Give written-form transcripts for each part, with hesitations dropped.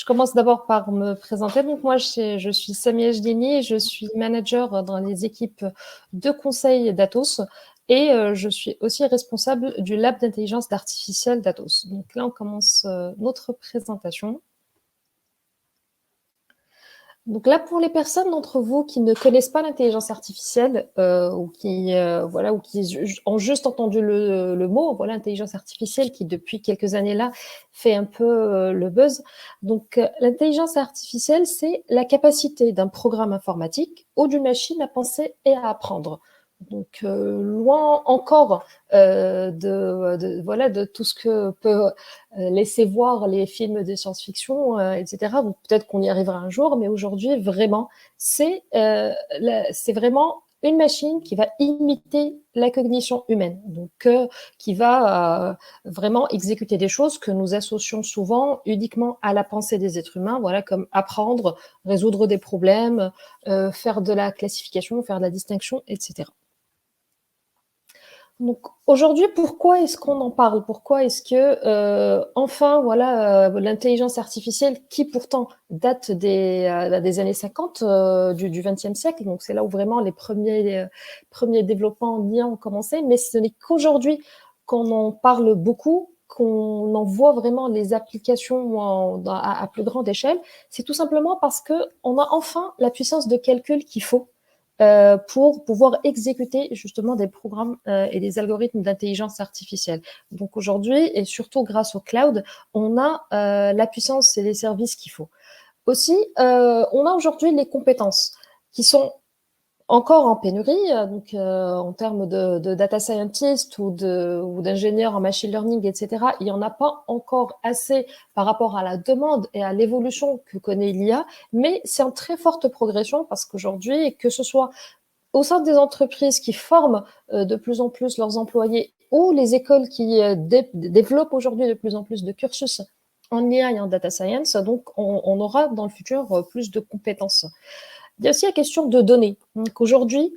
commence d'abord par me présenter. Donc moi, je suis Samia Jdini, je suis manager dans les équipes de conseil d'Atos et je suis aussi responsable du lab d'intelligence artificielle d'Atos. Donc là, on commence notre présentation. Donc là, pour les personnes d'entre vous qui ne connaissent pas l'intelligence artificielle ou qui voilà ou qui ont juste entendu le mot, voilà, intelligence artificielle qui depuis quelques années là fait un peu le buzz. Donc l'intelligence artificielle, c'est la capacité d'un programme informatique ou d'une machine à penser et à apprendre. Donc loin encore voilà de tout ce que peut laisser voir les films de science-fiction, etc. Donc peut-être qu'on y arrivera un jour, mais aujourd'hui vraiment c'est vraiment une machine qui va imiter la cognition humaine, donc qui va vraiment exécuter des choses que nous associons souvent uniquement à la pensée des êtres humains, voilà, comme apprendre, résoudre des problèmes, faire de la classification, faire de la distinction, etc. Donc aujourd'hui, pourquoi est-ce qu'on en parle? Pourquoi est-ce que enfin voilà l'intelligence artificielle qui pourtant date des années 50 du XXe siècle, donc c'est là où vraiment les premiers développements en IA ont commencé, mais ce n'est qu'aujourd'hui qu'on en parle beaucoup, qu'on en voit vraiment les applications à plus grande échelle. C'est tout simplement parce que on a enfin la puissance de calcul qu'il faut pour pouvoir exécuter justement des programmes et des algorithmes d'intelligence artificielle. Donc aujourd'hui, et surtout grâce au cloud, on a la puissance et les services qu'il faut. Aussi, on a aujourd'hui les compétences qui sont encore en pénurie, donc en termes de data scientist ou d'ingénieurs en machine learning, etc. Il n'y en a pas encore assez par rapport à la demande et à l'évolution que connaît l'IA, mais c'est en très forte progression parce qu'aujourd'hui, que ce soit au sein des entreprises qui forment de plus en plus leurs employés ou les écoles qui développent aujourd'hui de plus en plus de cursus en IA et en data science, donc on aura dans le futur plus de compétences. Il y a aussi la question de données. Donc aujourd'hui,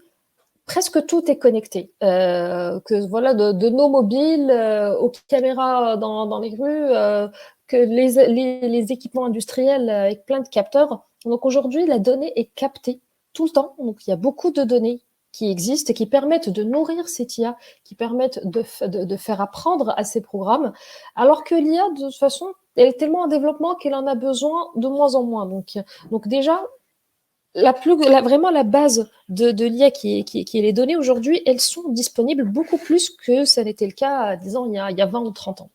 presque tout est connecté. Que voilà, de nos mobiles aux caméras dans les rues, que les équipements industriels avec plein de capteurs. Donc aujourd'hui, la donnée est captée tout le temps. Donc il y a beaucoup de données qui existent et qui permettent de nourrir cette IA, qui permettent de faire apprendre à ces programmes, alors que l'IA, de toute façon, elle est tellement en développement qu'elle en a besoin de moins en moins. Donc déjà, vraiment la base de l'IA qui est les données aujourd'hui, elles sont disponibles beaucoup plus que ça n'était le cas, disons, il y a 20 ou 30 ans.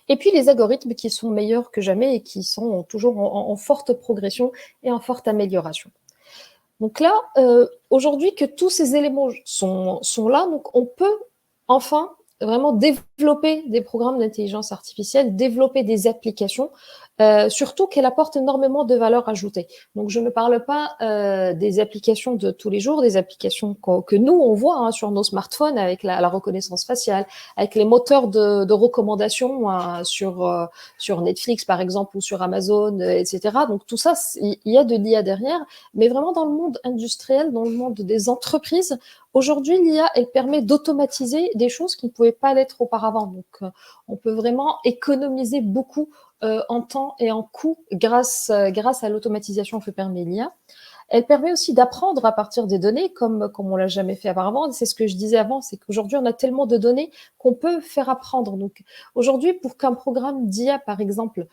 Et puis les algorithmes qui sont meilleurs que jamais et qui sont toujours en forte progression et en forte amélioration. Donc là, aujourd'hui que tous ces éléments sont là, donc on peut enfin vraiment développer des programmes d'intelligence artificielle, développer des applications, surtout qu'elle apporte énormément de valeur ajoutée. Donc je ne parle pas des applications de tous les jours, des applications que nous on voit hein, sur nos smartphones avec la reconnaissance faciale, avec les moteurs de recommandation sur Netflix par exemple ou sur Amazon, etc. Donc tout ça, il y a de l'IA derrière, mais vraiment dans le monde industriel, dans le monde des entreprises, aujourd'hui, l'IA, elle permet d'automatiser des choses qui ne pouvaient pas l'être auparavant. Donc, on peut vraiment économiser beaucoup en temps et en coût grâce à l'automatisation que permet l'IA. Elle permet aussi d'apprendre à partir des données, comme on l'a jamais fait auparavant. C'est ce que je disais avant, c'est qu'aujourd'hui, on a tellement de données qu'on peut faire apprendre. Donc, aujourd'hui, pour qu'un programme d'IA, par exemple,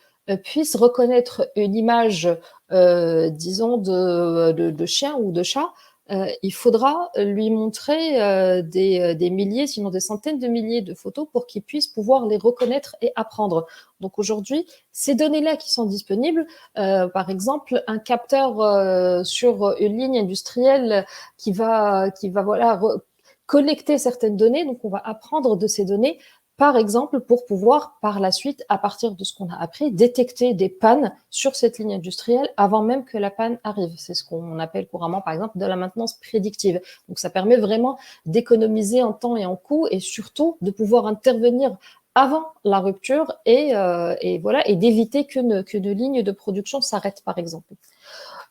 puisse reconnaître une image, disons, de chien ou de chat, il faudra lui montrer des milliers, sinon des centaines de milliers de photos pour qu'il puisse pouvoir les reconnaître et apprendre. Donc aujourd'hui, ces données-là qui sont disponibles, par exemple, un capteur sur une ligne industrielle qui va voilà collecter certaines données, donc on va apprendre de ces données, par exemple, pour pouvoir, par la suite, à partir de ce qu'on a appris, détecter des pannes sur cette ligne industrielle avant même que la panne arrive. C'est ce qu'on appelle couramment, par exemple, de la maintenance prédictive. Donc, ça permet vraiment d'économiser en temps et en coût et surtout de pouvoir intervenir avant la rupture et voilà, et d'éviter qu'une ligne de production s'arrête, par exemple.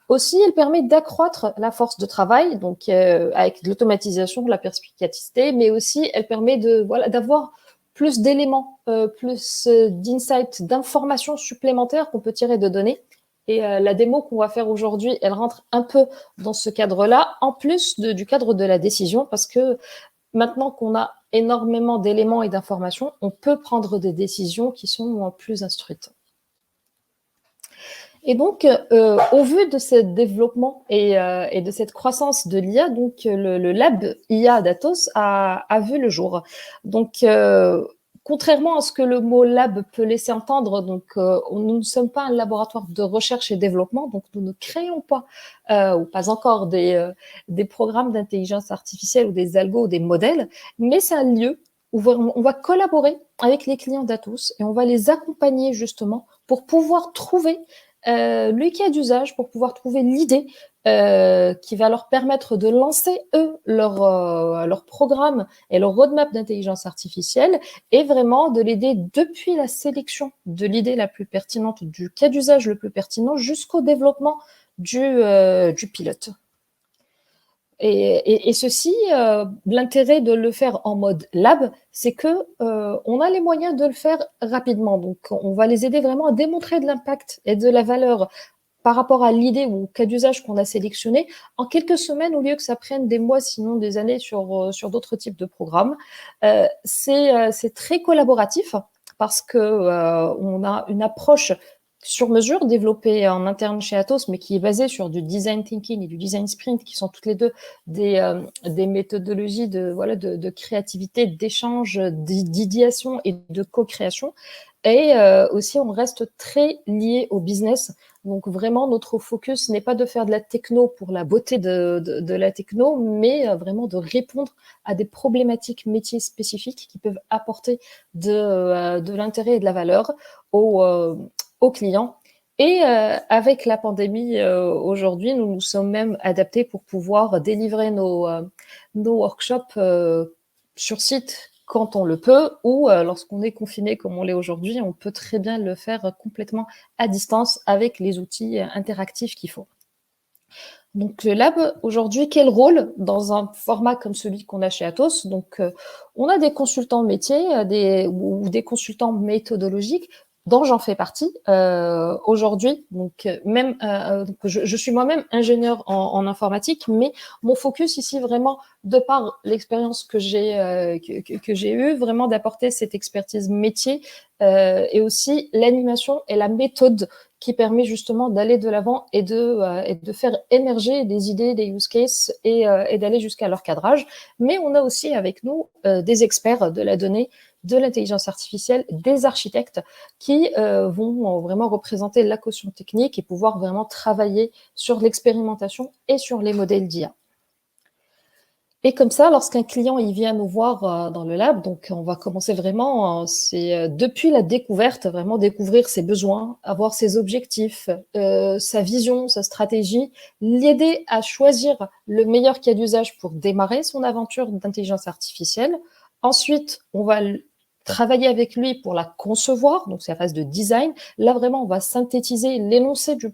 Aussi, elle permet d'accroître la force de travail, donc avec l'automatisation, de la perspicacité, mais aussi elle permet d'avoir plus d'éléments, plus d'insights, d'informations supplémentaires qu'on peut tirer de données. Et la démo qu'on va faire aujourd'hui, elle rentre un peu dans ce cadre-là, en plus du cadre de la décision, parce que maintenant qu'on a énormément d'éléments et d'informations, on peut prendre des décisions qui sont plus instruites. Et donc, au vu de ce développement et de cette croissance de l'IA, donc le lab IA d'Atos a vu le jour. Donc, contrairement à ce que le mot lab peut laisser entendre, donc nous ne sommes pas un laboratoire de recherche et développement, donc nous ne créons pas ou pas encore des programmes d'intelligence artificielle ou des algos ou des modèles, mais c'est un lieu où on va collaborer avec les clients d'Atos et on va les accompagner justement pour pouvoir trouver le cas d'usage, pour pouvoir trouver l'idée qui va leur permettre de lancer, eux, leur programme et leur roadmap d'intelligence artificielle et vraiment de l'aider depuis la sélection de l'idée la plus pertinente, du cas d'usage le plus pertinent, jusqu'au développement du pilote. Et ceci, l'intérêt de le faire en mode lab, c'est que on a les moyens de le faire rapidement. Donc, on va les aider vraiment à démontrer de l'impact et de la valeur par rapport à l'idée ou au cas d'usage qu'on a sélectionné en quelques semaines au lieu que ça prenne des mois, sinon des années sur d'autres types de programmes. C'est très collaboratif parce que on a une approche sur mesure développée en interne chez Atos, mais qui est basée sur du design thinking et du design sprint, qui sont toutes les deux des méthodologies de créativité, d'échange, d'idéation et de co-création. Et aussi, on reste très lié au business. Donc vraiment, notre focus n'est pas de faire de la techno pour la beauté de la techno, mais vraiment de répondre à des problématiques métiers spécifiques qui peuvent apporter de l'intérêt et de la valeur aux clients. Et avec la pandémie aujourd'hui, nous nous sommes même adaptés pour pouvoir délivrer nos workshops sur site quand on le peut, ou lorsqu'on est confiné comme on l'est aujourd'hui, on peut très bien le faire complètement à distance avec les outils interactifs qu'il faut. Donc le lab, aujourd'hui, quel rôle dans un format comme celui qu'on a chez Atos? Donc on a des consultants métiers ou des consultants méthodologiques dont j'en fais partie aujourd'hui. Donc même, je suis moi-même ingénieure en informatique, mais mon focus ici vraiment, de par l'expérience que j'ai eue, vraiment d'apporter cette expertise métier et aussi l'animation et la méthode qui permet justement d'aller de l'avant et de faire émerger des idées, des use cases et d'aller jusqu'à leur cadrage. Mais on a aussi avec nous des experts de la donnée, de l'intelligence artificielle, des architectes qui vont vraiment représenter la caution technique et pouvoir vraiment travailler sur l'expérimentation et sur les modèles d'IA. Et comme ça, lorsqu'un client il vient nous voir dans le lab, donc on va commencer vraiment, c'est depuis la découverte, vraiment découvrir ses besoins, avoir ses objectifs, sa vision, sa stratégie, l'aider à choisir le meilleur cas d'usage pour démarrer son aventure d'intelligence artificielle. Ensuite, on va travailler avec lui pour la concevoir, donc c'est la phase de design. Là, vraiment, on va synthétiser l'énoncé du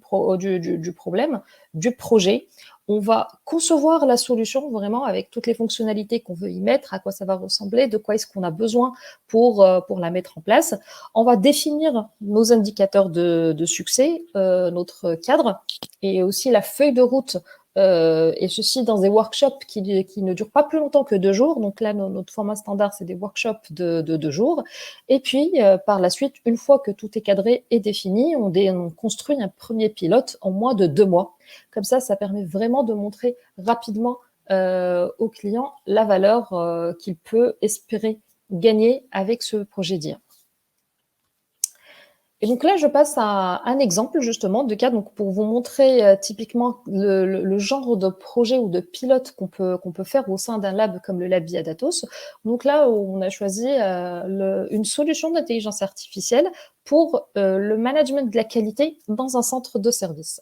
problème, du projet. On va concevoir la solution vraiment avec toutes les fonctionnalités qu'on veut y mettre, à quoi ça va ressembler, de quoi est-ce qu'on a besoin pour la mettre en place. On va définir nos indicateurs de succès, notre cadre et aussi la feuille de route, et ceci dans des workshops qui ne durent pas plus longtemps que 2 jours. Donc là, notre format standard, c'est des workshops de 2 jours. Et puis, par la suite, une fois que tout est cadré et défini, on construit un premier pilote en moins de 2 mois. Comme ça permet vraiment de montrer rapidement au client la valeur qu'il peut espérer gagner avec ce projet d'IA. Et donc là, je passe à un exemple justement de cas donc pour vous montrer typiquement le genre de projet ou de pilote qu'on peut faire au sein d'un lab comme le lab IA d'Atos. Donc là, on a choisi une solution d'intelligence artificielle pour le management de la qualité dans un centre de service.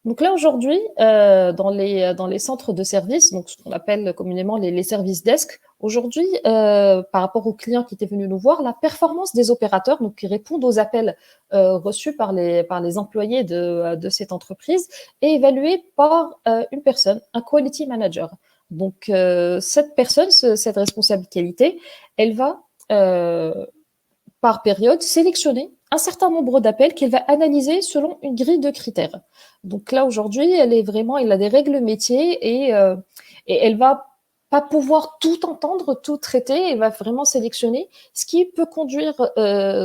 Donc là, aujourd'hui, dans les centres de service, donc ce qu'on appelle communément les services desk, aujourd'hui, par rapport aux clients qui étaient venus nous voir, la performance des opérateurs, donc qui répondent aux appels reçus par les employés de cette entreprise, est évaluée par une personne, un quality manager. Donc, cette personne, cette responsable qualité, elle va, par période, sélectionner un certain nombre d'appels qu'elle va analyser selon une grille de critères. Donc là, aujourd'hui, elle a des règles métiers et elle va pas pouvoir tout entendre, tout traiter, elle va vraiment sélectionner, ce qui peut conduire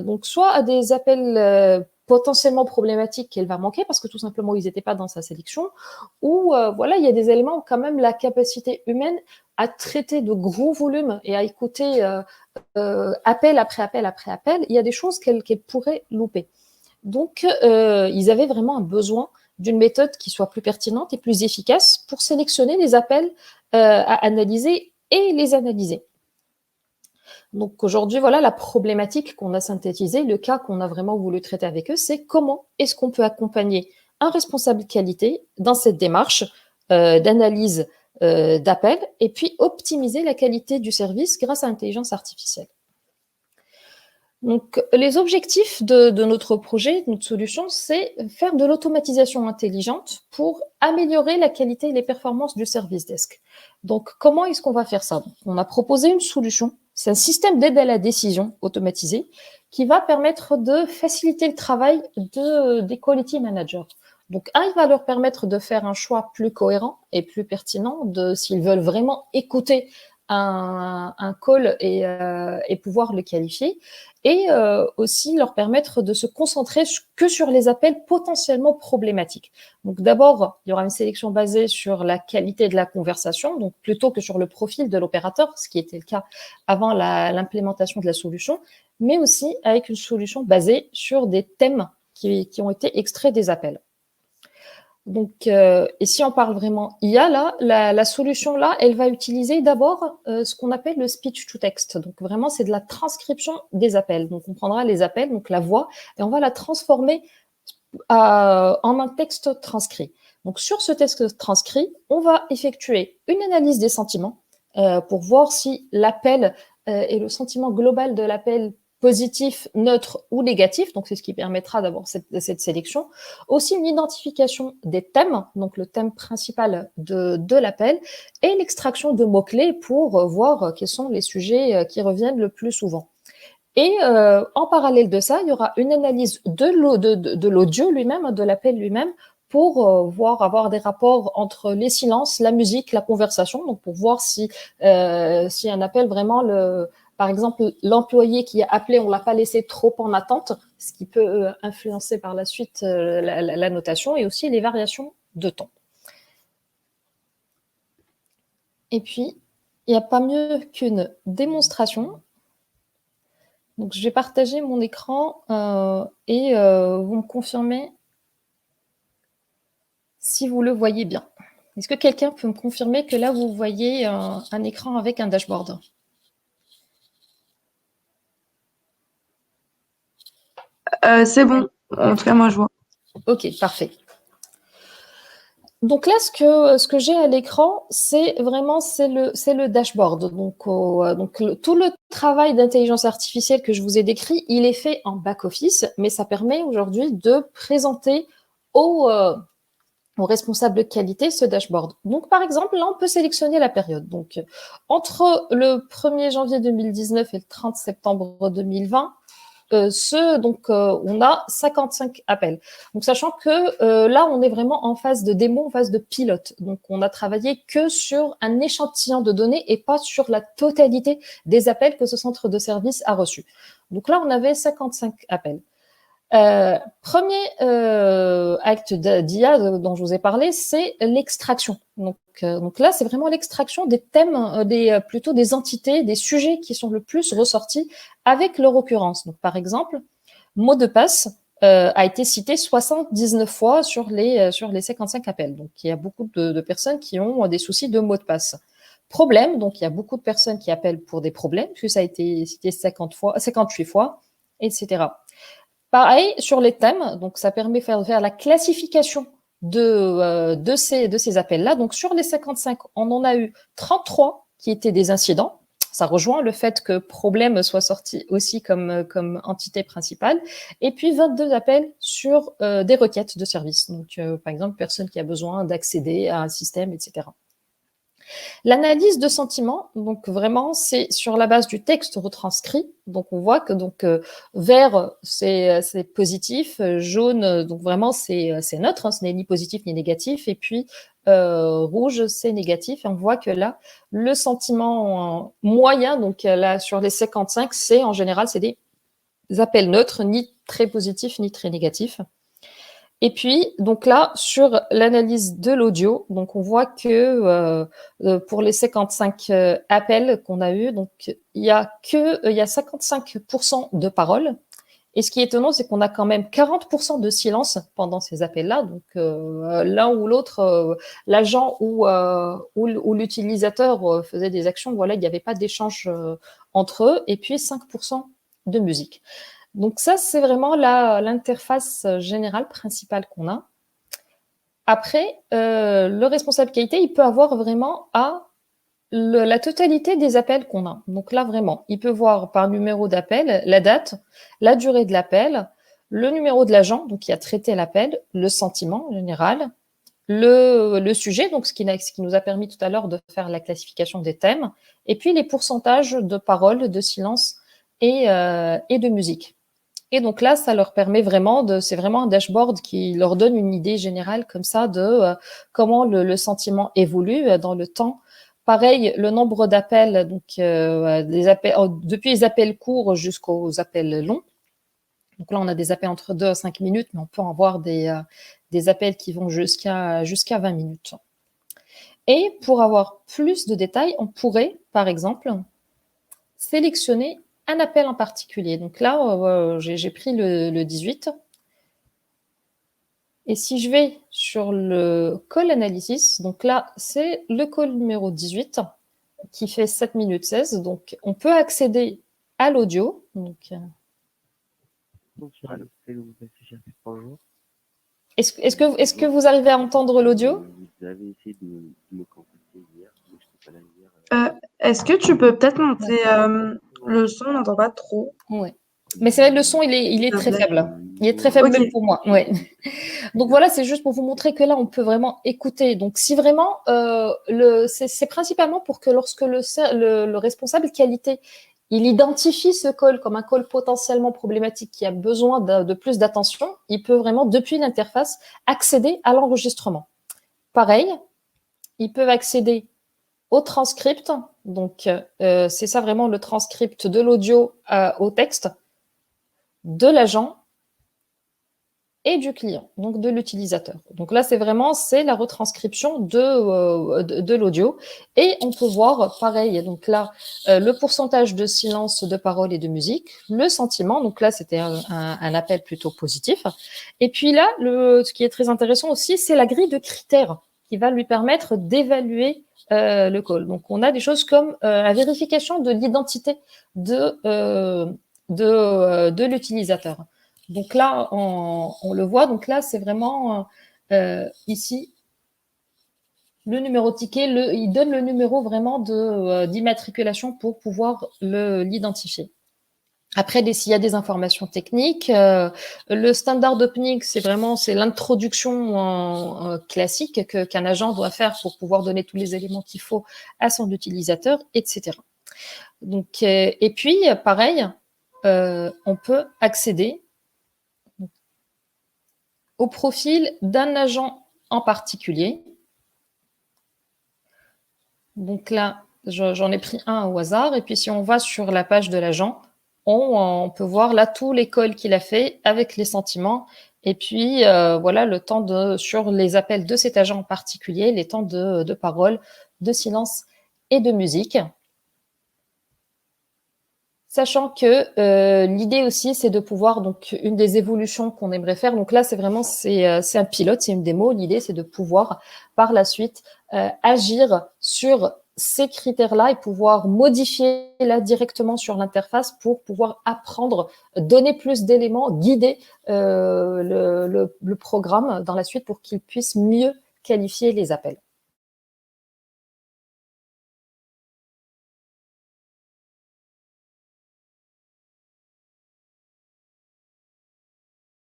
donc soit à des appels potentiellement problématiques qu'elle va manquer parce que tout simplement ils n'étaient pas dans sa sélection, ou voilà, il y a des éléments quand même la capacité humaine à traiter de gros volumes et à écouter appel après appel après appel, il y a des choses qu'elle pourrait louper. Donc, ils avaient vraiment un besoin d'une méthode qui soit plus pertinente et plus efficace pour sélectionner les appels à analyser et les analyser. Donc aujourd'hui, voilà la problématique qu'on a synthétisée, le cas qu'on a vraiment voulu traiter avec eux, c'est comment est-ce qu'on peut accompagner un responsable qualité dans cette démarche d'analyse d'appels et puis optimiser la qualité du service grâce à l'intelligence artificielle. Donc, les objectifs de notre projet, de notre solution, c'est faire de l'automatisation intelligente pour améliorer la qualité et les performances du service desk. Donc, comment est-ce qu'on va faire ça? On a proposé une solution, c'est un système d'aide à la décision automatisé qui va permettre de faciliter le travail des quality managers. Donc, il va leur permettre de faire un choix plus cohérent et plus pertinent de s'ils veulent vraiment écouter un call et pouvoir le qualifier, et aussi leur permettre de se concentrer que sur les appels potentiellement problématiques. Donc d'abord, il y aura une sélection basée sur la qualité de la conversation, donc plutôt que sur le profil de l'opérateur, ce qui était le cas avant l'implémentation de la solution, mais aussi avec une solution basée sur des thèmes qui ont été extraits des appels. Donc, et si on parle vraiment IA, là, la solution là, elle va utiliser d'abord ce qu'on appelle le speech to text. Donc vraiment, c'est de la transcription des appels. Donc on prendra les appels, donc la voix, et on va la transformer en un texte transcrit. Donc sur ce texte transcrit, on va effectuer une analyse des sentiments pour voir si l'appel et le sentiment global de l'appel positif, neutre ou négatif, donc c'est ce qui permettra d'avoir cette sélection. Aussi une identification des thèmes, donc le thème principal de l'appel, et l'extraction de mots-clés pour voir quels sont les sujets qui reviennent le plus souvent. Et en parallèle de ça, il y aura une analyse de l'audio lui-même, de l'appel lui-même, pour avoir des rapports entre les silences, la musique, la conversation, donc pour voir si un appel vraiment par exemple, l'employé qui a appelé, on l'a pas laissé trop en attente, ce qui peut influencer par la suite la notation, et aussi les variations de ton. Et puis, il n'y a pas mieux qu'une démonstration. Donc, je vais partager mon écran et vous me confirmez si vous le voyez bien. Est-ce que quelqu'un peut me confirmer que là, vous voyez un écran avec un dashboard? C'est bon. En tout cas, moi, je vois. Ok, parfait. Donc là, ce que j'ai à l'écran, c'est le dashboard. Donc, tout le travail d'intelligence artificielle que je vous ai décrit, il est fait en back-office, mais ça permet aujourd'hui de présenter aux responsables de qualité ce dashboard. Donc, par exemple, là, on peut sélectionner la période. Donc, entre le 1er janvier 2019 et le 30 septembre 2020, on a 55 appels. Donc, sachant que là, on est vraiment en phase de démo, en phase de pilote. Donc, on a travaillé que sur un échantillon de données et pas sur la totalité des appels que ce centre de service a reçus. Donc là, on avait 55 appels. Premier acte d'IA dont je vous ai parlé, c'est l'extraction. Donc là, c'est vraiment l'extraction des thèmes, plutôt des entités, des sujets qui sont le plus ressortis avec leur occurrence. Donc, par exemple, mot de passe a été cité 79 fois sur les 55 appels. Donc, il y a beaucoup de personnes qui ont des soucis de mot de passe. Problème, donc il y a beaucoup de personnes qui appellent pour des problèmes, puisque ça a été cité 58 fois, etc. Pareil, sur les thèmes, donc ça permet de faire la classification de ces appels-là. Donc sur les 55, on en a eu 33 qui étaient des incidents. Ça rejoint le fait que problème soit sorti aussi comme entité principale. Et puis 22 appels sur des requêtes de service. Donc par exemple, personne qui a besoin d'accéder à un système, etc. L'analyse de sentiments, donc vraiment, c'est sur la base du texte retranscrit. Donc on voit que vert, c'est positif, jaune, donc vraiment c'est neutre, hein, ce n'est ni positif ni négatif. Et puis rouge, c'est négatif. Et on voit que là, le sentiment moyen, donc là sur les 55, c'est en général c'est des appels neutres, ni très positifs ni très négatifs. Et puis, donc là, sur l'analyse de l'audio, donc on voit que pour les 55 appels qu'on a eus, donc il y a 55% de paroles. Et ce qui est étonnant, c'est qu'on a quand même 40% de silence pendant ces appels-là. Donc l'un ou l'autre, l'agent ou l'utilisateur faisait des actions. Voilà, il n'y avait pas d'échange entre eux. Et puis 5% de musique. Donc ça, c'est vraiment l'interface générale principale qu'on a. Après, le responsable qualité, il peut avoir vraiment la totalité des appels qu'on a. Donc là, vraiment, il peut voir par numéro d'appel la date, la durée de l'appel, le numéro de l'agent, donc qui a traité l'appel, le sentiment général, le sujet, donc ce qui nous a permis tout à l'heure de faire la classification des thèmes, et puis les pourcentages de paroles, de silence et de musique. Et donc là, ça leur permet vraiment c'est vraiment un dashboard qui leur donne une idée générale comme ça de comment le sentiment évolue dans le temps. Pareil, le nombre d'appels, donc depuis les appels courts jusqu'aux appels longs. Donc là, on a des appels entre 2 à 5 minutes, mais on peut avoir des appels qui vont jusqu'à 20 minutes. Et pour avoir plus de détails, on pourrait, par exemple, sélectionner un appel en particulier. Donc là, j'ai pris le 18. Et si je vais sur le call analysis, donc là, c'est le call numéro 18 qui fait 7 minutes 16. Donc, on peut accéder à l'audio. Bonsoir, bonjour. Est-ce que vous arrivez à entendre l'audio? Vous avez essayé de me contacter hier, mais je n'étais pas là hier. Est-ce que tu peux peut-être monter le son? On n'entend pas trop. Ouais. Mais c'est vrai, le son, il est très faible. Il est très faible Ok. même pour moi. Ouais. Donc voilà, c'est juste pour vous montrer que là, on peut vraiment écouter. Donc si vraiment, c'est principalement pour que lorsque le responsable qualité, il identifie ce call comme un call potentiellement problématique qui a besoin de plus d'attention, il peut vraiment, depuis l'interface, accéder à l'enregistrement. Pareil, ils peuvent accéder au transcript. Donc c'est ça vraiment le transcript de l'audio au texte de l'agent et du client, donc de l'utilisateur. Donc là, c'est la retranscription de l'audio. Et on peut voir, pareil, donc là, le pourcentage de silence, de parole et de musique, le sentiment, donc là, c'était un appel plutôt positif. Et puis là, ce qui est très intéressant aussi, c'est la grille de critères qui va lui permettre d'évaluer le call. Donc, on a des choses comme la vérification de l'identité de l'utilisateur. Donc là, on le voit. Donc là, c'est vraiment ici le numéro de ticket. Il donne le numéro vraiment d'immatriculation pour pouvoir l'identifier. Après, s'il y a des informations techniques, le standard opening, c'est l'introduction classique qu'un agent doit faire pour pouvoir donner tous les éléments qu'il faut à son utilisateur, etc. Donc, et puis, pareil, on peut accéder au profil d'un agent en particulier. Donc là, j'en ai pris un au hasard. Et puis, si on va sur la page de l'agent, on peut voir là tous les calls qu'il a fait avec les sentiments. Et puis, voilà le temps sur les appels de cet agent en particulier, les temps de parole, de silence et de musique. Sachant que l'idée aussi, c'est de pouvoir, donc une des évolutions qu'on aimerait faire, donc là, c'est un pilote, c'est une démo. L'idée, c'est de pouvoir par la suite agir sur ces critères-là et pouvoir modifier là directement sur l'interface pour pouvoir apprendre, donner plus d'éléments, guider le programme dans la suite pour qu'il puisse mieux qualifier les appels.